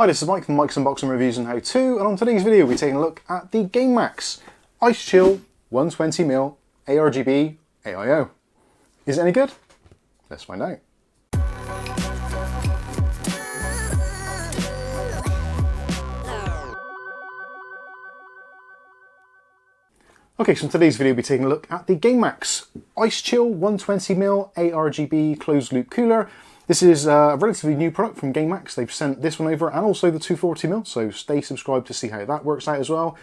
Hi, this is Mike from Mike's Unboxing Reviews and How To, and on today's video we're taking a look at the Gamemax ICE CHILL 120mm ARGB AIO. Is it any good? Let's find out. Okay, so in today's video we'll be taking a look at the Gamemax ICE CHILL 120mm ARGB closed loop cooler. This is a relatively new product from Gamemax. They've sent this one over and also the 240mm, so stay subscribed to see how that works out as well.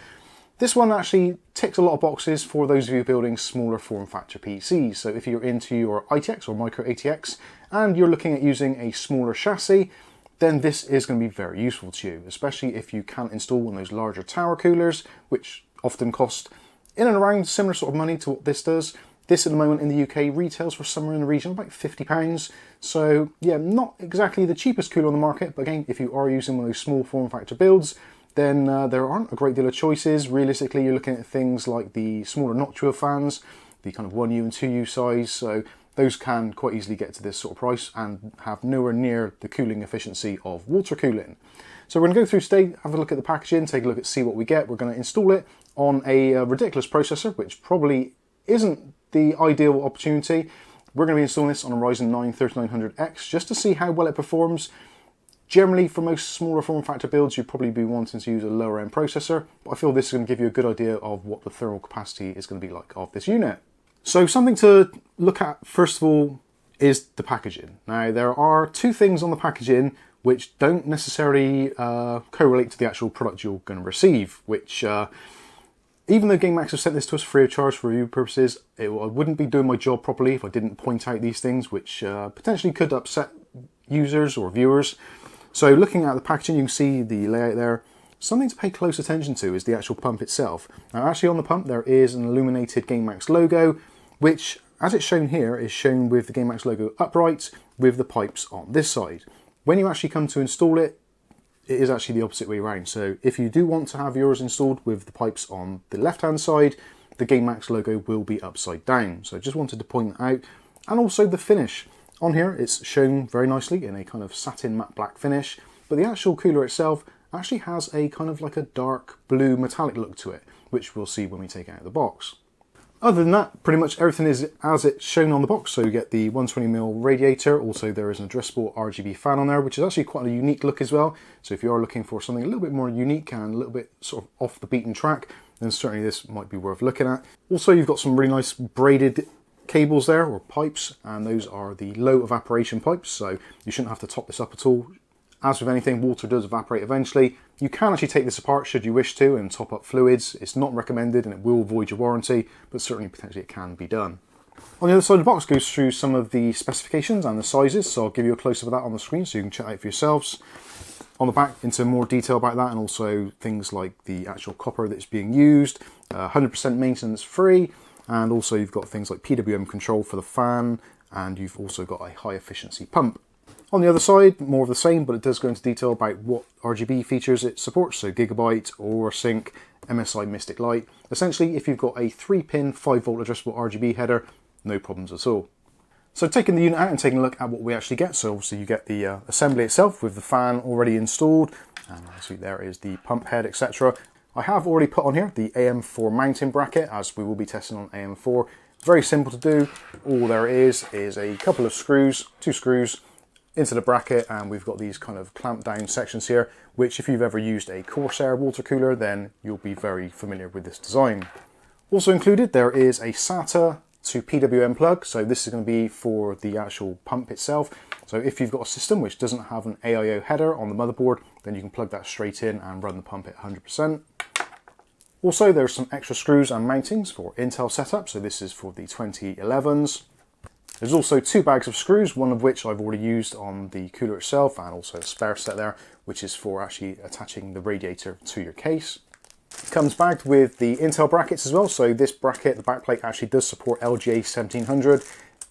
This one actually ticks a lot of boxes for those of you building smaller form factor PCs. So if you're into your ITX or micro ATX and you're looking at using a smaller chassis, then this is going to be very useful to you, especially if you can't install one of those larger tower coolers, which often cost in and around similar sort of money to what this does. This at the moment in the UK retails for somewhere in the region of about £50. So yeah, not exactly the cheapest cooler on the market, but again, if you are using one of those small form factor builds, then there aren't a great deal of choices. Realistically, you're looking at things like the smaller notch wheel fans, the kind of 1U and 2U size, so those can quite easily get to this sort of price and have nowhere near the cooling efficiency of water cooling. So we're going to go through today, have a look at the packaging, take a look at see what we get. We're going to install it on a ridiculous processor, which probably isn't the ideal opportunity. We're going to be installing this on a Ryzen 9 3900X just to see how well it performs. Generally, for most smaller form factor builds, you'd probably be wanting to use a lower end processor, but I feel this is going to give you a good idea of what the thermal capacity is going to be like of this unit. So something to look at first of all is the packaging. Now there are two things on the packaging which don't necessarily correlate to the actual product you're going to receive, which even though Gamemax have sent this to us free of charge for review purposes, I wouldn't be doing my job properly if I didn't point out these things, which potentially could upset users or viewers. So looking at the packaging, you can see the layout there. Something to pay close attention to is the actual pump itself. Now actually on the pump there is an illuminated Gamemax logo, which as it's shown here is shown with the Gamemax logo upright with the pipes on this side. When you actually come to install it, it is actually the opposite way around. So if you do want to have yours installed with the pipes on the left hand side, the Gamemax logo will be upside down. So I just wanted to point that out. And also the finish. On here it's shown very nicely in a kind of satin matte black finish, but the actual cooler itself actually has a kind of like a dark blue metallic look to it, which we'll see when we take it out of the box. Other than that, pretty much everything is as it's shown on the box. So you get the 120mm radiator, also there is an addressable RGB fan on there, which is actually quite a unique look as well. So if you are looking for something a little bit more unique and a little bit sort of off the beaten track, then certainly this might be worth looking at. Also, you've got some really nice braided cables there, or pipes, and those are the low evaporation pipes, so you shouldn't have to top this up at all. As with anything, water does evaporate eventually. You can actually take this apart should you wish to and top up fluids. It's not recommended and it will void your warranty, but certainly potentially it can be done. On the other side of the box goes through some of the specifications and the sizes, so I'll give you a close-up of that on the screen so you can check out for yourselves. On the back, into more detail about that, and also things like the actual copper that's being used, 100% maintenance free, and also you've got things like PWM control for the fan, and you've also got a high efficiency pump. On the other side, more of the same, but it does go into detail about what RGB features it supports, so Gigabyte, Aura Sync, MSI Mystic Light. Essentially, if you've got a 3-pin 5V addressable RGB header, no problems at all. So taking the unit out and taking a look at what we actually get, so obviously you get the assembly itself with the fan already installed, and obviously there is the pump head, etc. I have already put on here the AM4 mounting bracket, as we will be testing on AM4. Very simple to do. All there is a couple of screws, 2 screws, into the bracket, and we've got these kind of clamp down sections here, which if you've ever used a Corsair water cooler, then you'll be very familiar with this design. Also included there is a SATA to PWM plug, so this is going to be for the actual pump itself. So if you've got a system which doesn't have an AIO header on the motherboard, then you can plug that straight in and run the pump at 100%. Also there's some extra screws and mountings for Intel setup, so this is for the 2011s. There's also 2 bags of screws, one of which I've already used on the cooler itself, and also a spare set there, which is for actually attaching the radiator to your case. It comes bagged with the Intel brackets as well, so this bracket, the backplate, actually does support LGA 1700.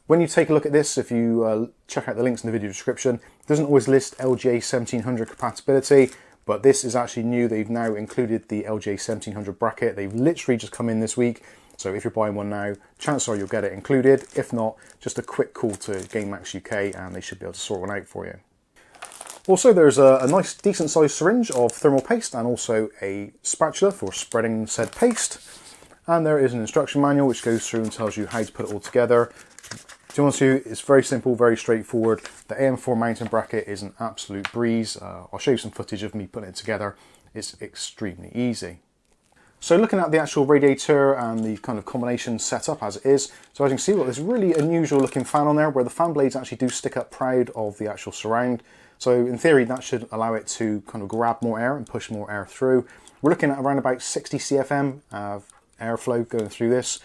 When you take a look at this, if you check out the links in the video description, it doesn't always list LGA 1700 compatibility, but this is actually new. They've now included the LGA 1700 bracket. They've literally just come in this week. So if you're buying one now, chances are you'll get it included. If not, just a quick call to Gamemax UK and they should be able to sort one out for you. Also, there's a nice decent sized syringe of thermal paste and also a spatula for spreading said paste. And there is an instruction manual which goes through and tells you how to put it all together. To be honest with you, it's very simple, very straightforward. The AM4 mounting bracket is an absolute breeze. I'll show you some footage of me putting it together. It's extremely easy. So looking at the actual radiator and the kind of combination setup as it is, so as you can see, we've got this really unusual looking fan on there where the fan blades actually do stick up proud of the actual surround. So in theory, that should allow it to kind of grab more air and push more air through. We're looking at around about 60 CFM of airflow going through this.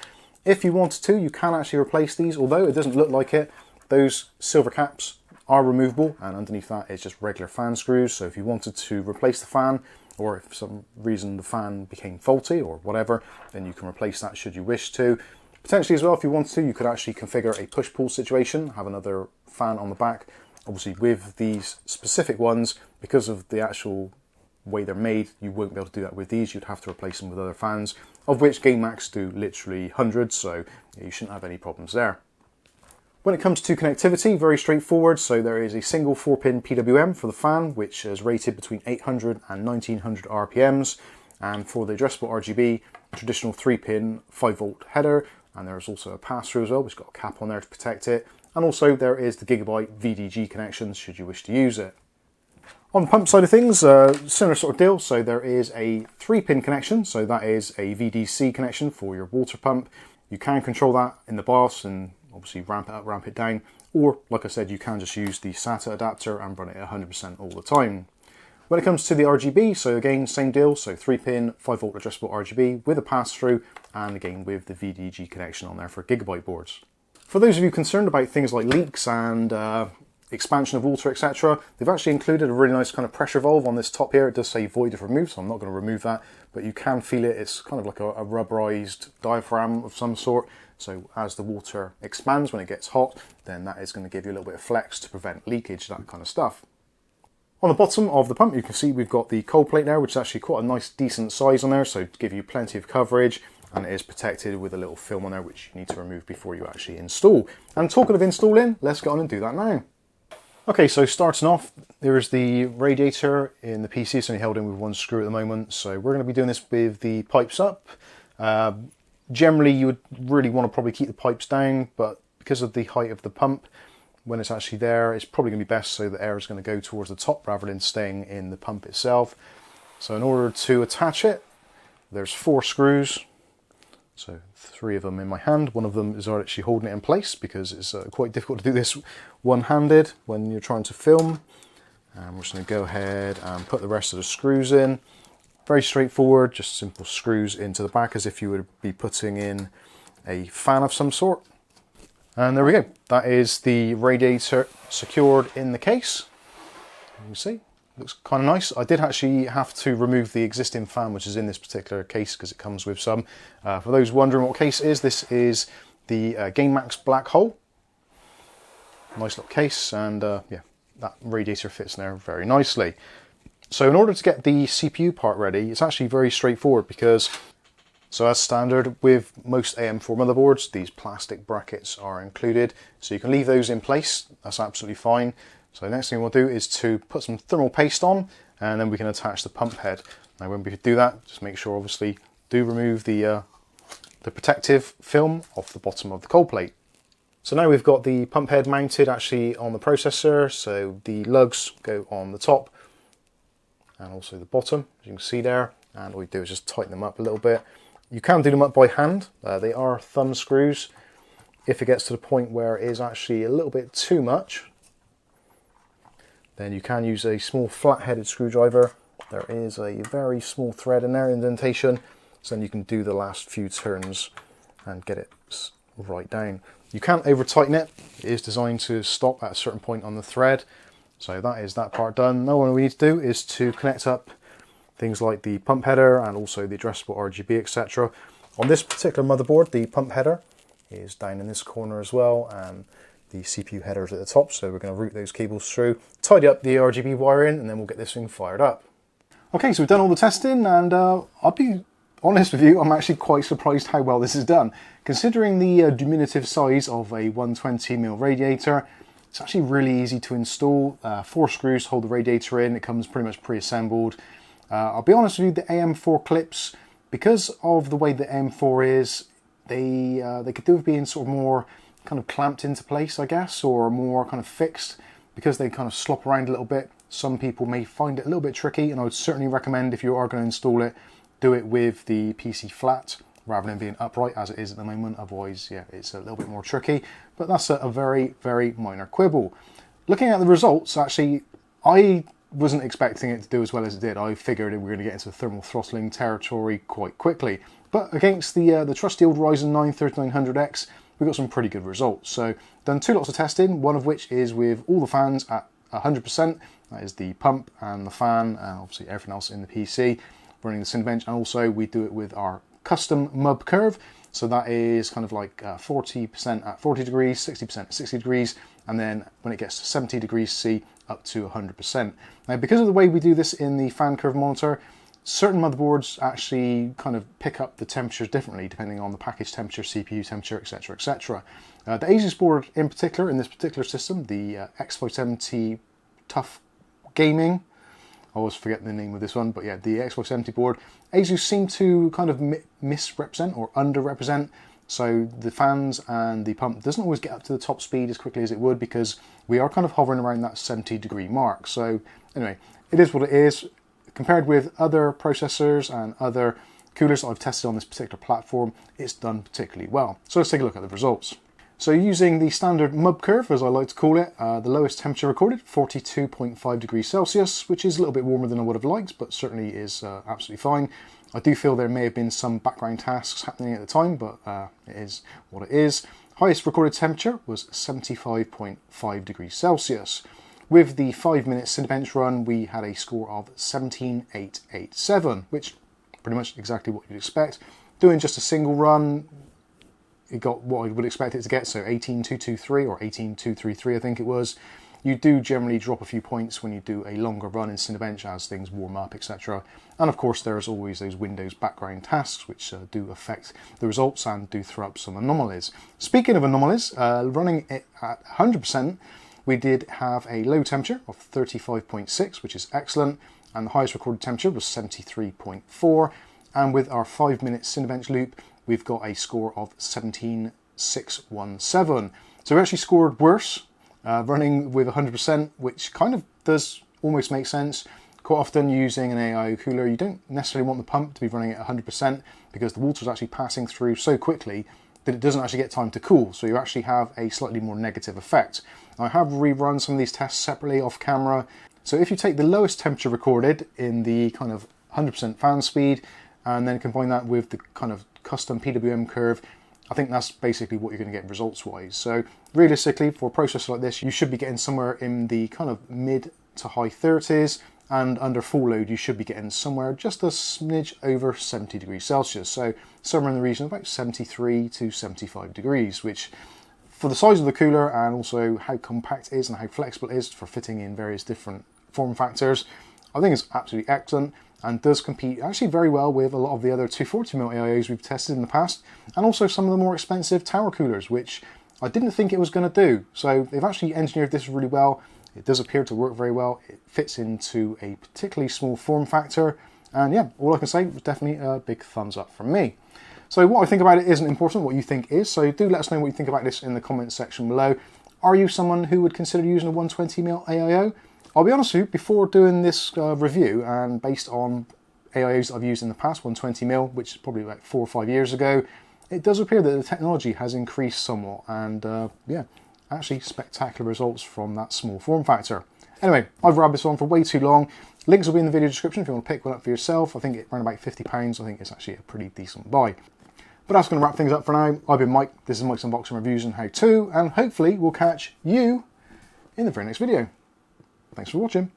If you wanted to, you can actually replace these, although it doesn't look like it. Those silver caps are removable, and underneath that is just regular fan screws. So if you wanted to replace the fan, or if for some reason the fan became faulty or whatever, then you can replace that should you wish to. Potentially as well, if you wanted to, you could actually configure a push-pull situation, have another fan on the back. Obviously with these specific ones, because of the actual way they're made, you won't be able to do that with these. You'd have to replace them with other fans, of which Gamemax do literally hundreds, so you shouldn't have any problems there. When it comes to connectivity, very straightforward. So there is a single 4-pin PWM for the fan, which is rated between 800 and 1900 RPMs. And for the addressable RGB, a traditional 3-pin 5-volt header. And there's also a pass-through as well, which has got a cap on there to protect it. And also there is the Gigabyte VDG connections, should you wish to use it. On the pump side of things, similar sort of deal. So there is a 3-pin connection. So that is a VDC connection for your water pump. You can control that in the BIOS and obviously ramp it up, ramp it down, or like I said, you can just use the SATA adapter and run it at 100% all the time. When it comes to the RGB, so again, same deal, so 3-pin, 5-volt addressable RGB with a pass-through, and again with the VDG connection on there for Gigabyte boards. For those of you concerned about things like leaks and expansion of water, etc., they've actually included a really nice kind of pressure valve on this top here. It does say void if removed, so I'm not going to remove that, but you can feel it. It's kind of like a rubberized diaphragm of some sort. So as the water expands when it gets hot, then that is going to give you a little bit of flex to prevent leakage, that kind of stuff. On the bottom of the pump, you can see we've got the cold plate there, which is actually quite a nice, decent size on there, so to give you plenty of coverage, and it is protected with a little film on there, which you need to remove before you actually install. And talking of installing, let's get on and do that now. Okay, so starting off, there's the radiator in the PC. It's only held in with one screw at the moment, so we're going to be doing this with the pipes up. Generally, you would really want to probably keep the pipes down, but because of the height of the pump, when it's actually there, it's probably going to be best so the air is going to go towards the top rather than staying in the pump itself. So in order to attach it, there's 4 screws. So 3 of them in my hand. One of them is actually holding it in place because it's quite difficult to do this one-handed when you're trying to film. And we're just going to go ahead and put the rest of the screws in. Very straightforward, just simple screws into the back as if you would be putting in a fan of some sort. And there we go. That is the radiator secured in the case. You can see, looks kind of nice. I did actually have to remove the existing fan, which is in this particular case because it comes with some. For those wondering what case it is, this is the Gamemax Black Hole. Nice little case, and yeah, that radiator fits in there very nicely. So in order to get the CPU part ready, it's actually very straightforward because, so as standard with most AM4 motherboards, these plastic brackets are included. So you can leave those in place, that's absolutely fine. So the next thing we'll do is to put some thermal paste on, and then we can attach the pump head. Now when we do that, just make sure obviously do remove the protective film off the bottom of the cold plate. So now we've got the pump head mounted actually on the processor, so the lugs go on the top and also the bottom, as you can see there, and all you do is just tighten them up a little bit. You can do them up by hand. They are thumb screws. If it gets to the point where it is actually a little bit too much, then you can use a small flat-headed screwdriver. There is a very small thread in there, indentation, so then you can do the last few turns and get it right down. You can't over tighten it. It is designed to stop at a certain point on the thread. So that is that part done. Now what we need to do is to connect up things like the pump header and also the addressable RGB, etc. On this particular motherboard, the pump header is down in this corner as well, and the CPU header is at the top, so we're going to route those cables through, tidy up the RGB wiring, and then we'll get this thing fired up. Okay, so we've done all the testing, and I'll be honest with you, I'm actually quite surprised how well this is done. Considering the diminutive size of a 120mm radiator, It's actually really easy to install. 4 screws to hold the radiator in. It comes pretty much pre-assembled. I'll be honest with you, the AM4 clips, because of the way the AM4 is, they could do with being sort of more kind of clamped into place, I guess, or more kind of fixed, because they kind of slop around a little bit. Some people may find it a little bit tricky, and I would certainly recommend, if you are going to install it, do it with the PC flat rather than being upright as it is at the moment. Otherwise, yeah, it's a little bit more tricky, but that's a very, very minor quibble. Looking at the results, actually, I wasn't expecting it to do as well as it did. I figured we were going to get into thermal throttling territory quite quickly, but against the trusty old Ryzen 9 3900X, we got some pretty good results. So done 2 lots of testing, one of which is with all the fans at 100%. That is the pump and the fan, and obviously everything else in the PC, running the Cinebench, and also we do it with our custom MUB curve. So that is kind of like 40% at 40 degrees, 60% at 60 degrees, and then when it gets to 70 degrees C, up to 100%. Now, because of the way we do this in the fan curve monitor, certain motherboards actually kind of pick up the temperatures differently depending on the package temperature, CPU temperature, etc, etc. The ASUS board in particular, in this particular system, the X570 Tough Gaming, I always forget the name of this one, but yeah, the X570 board, ASUS seem to kind of misrepresent or underrepresent. So the fans and the pump doesn't always get up to the top speed as quickly as it would, because we are kind of hovering around that 70 degree mark. So anyway, it is what it is. Compared with other processors and other coolers that I've tested on this particular platform, it's done particularly well. So let's take a look at the results. So using the standard MUB curve, as I like to call it, the lowest temperature recorded, 42.5 degrees Celsius, which is a little bit warmer than I would have liked, but certainly is absolutely fine. I do feel there may have been some background tasks happening at the time, but it is what it is. Highest recorded temperature was 75.5 degrees Celsius. With the 5-minute Cinebench run, we had a score of 17887, which pretty much exactly what you'd expect. Doing just a single run, it got what I would expect it to get, so 18223 or 18233 I think it was. You do generally drop a few points when you do a longer run in Cinebench as things warm up, etc. And of course there's always those Windows background tasks which do affect the results and do throw up some anomalies. Speaking of anomalies, running it at 100%, we did have a low temperature of 35.6, which is excellent, and the highest recorded temperature was 73.4, and with our 5-minute Cinebench loop, we've got a score of 17617. So we actually scored worse running with 100%, which kind of does almost make sense. Quite often using an AIO cooler, you don't necessarily want the pump to be running at 100% because the water is actually passing through so quickly that it doesn't actually get time to cool, so you actually have a slightly more negative effect. I have rerun some of these tests separately off camera. So if you take the lowest temperature recorded in the kind of 100% fan speed and then combine that with the kind of custom PWM curve, I think that's basically what you're going to get results wise. So realistically, for a processor like this, you should be getting somewhere in the kind of mid to high 30s, and under full load you should be getting somewhere just a smidge over 70 degrees Celsius. So somewhere in the region of about 73 to 75 degrees, which for the size of the cooler and also how compact it is and how flexible it is for fitting in various different form factors, I think it's absolutely excellent and does compete actually very well with a lot of the other 240mm AIOs we've tested in the past, and also some of the more expensive tower coolers, which I didn't think it was going to do. So they've actually engineered this really well. It does appear to work very well. It fits into a particularly small form factor, and yeah, all I can say was definitely a big thumbs up from me. So what I think about it isn't important, what you think is, so do let us know what you think about this in the comments section below. Are you someone who would consider using a 120mm AIO? I'll be honest with you, before doing this review, and based on AIOs that I've used in the past, 120mm, which is probably like 4 or 5 years ago, it does appear that the technology has increased somewhat, and yeah, actually spectacular results from that small form factor. Anyway, I've rabbited this on for way too long. Links will be in the video description if you want to pick one up for yourself. I think it's around about £50. I think it's actually a pretty decent buy. But that's going to wrap things up for now. I've been Mike, this is Mike's Unboxing Reviews and How To, and hopefully we'll catch you in the very next video. Thanks for watching.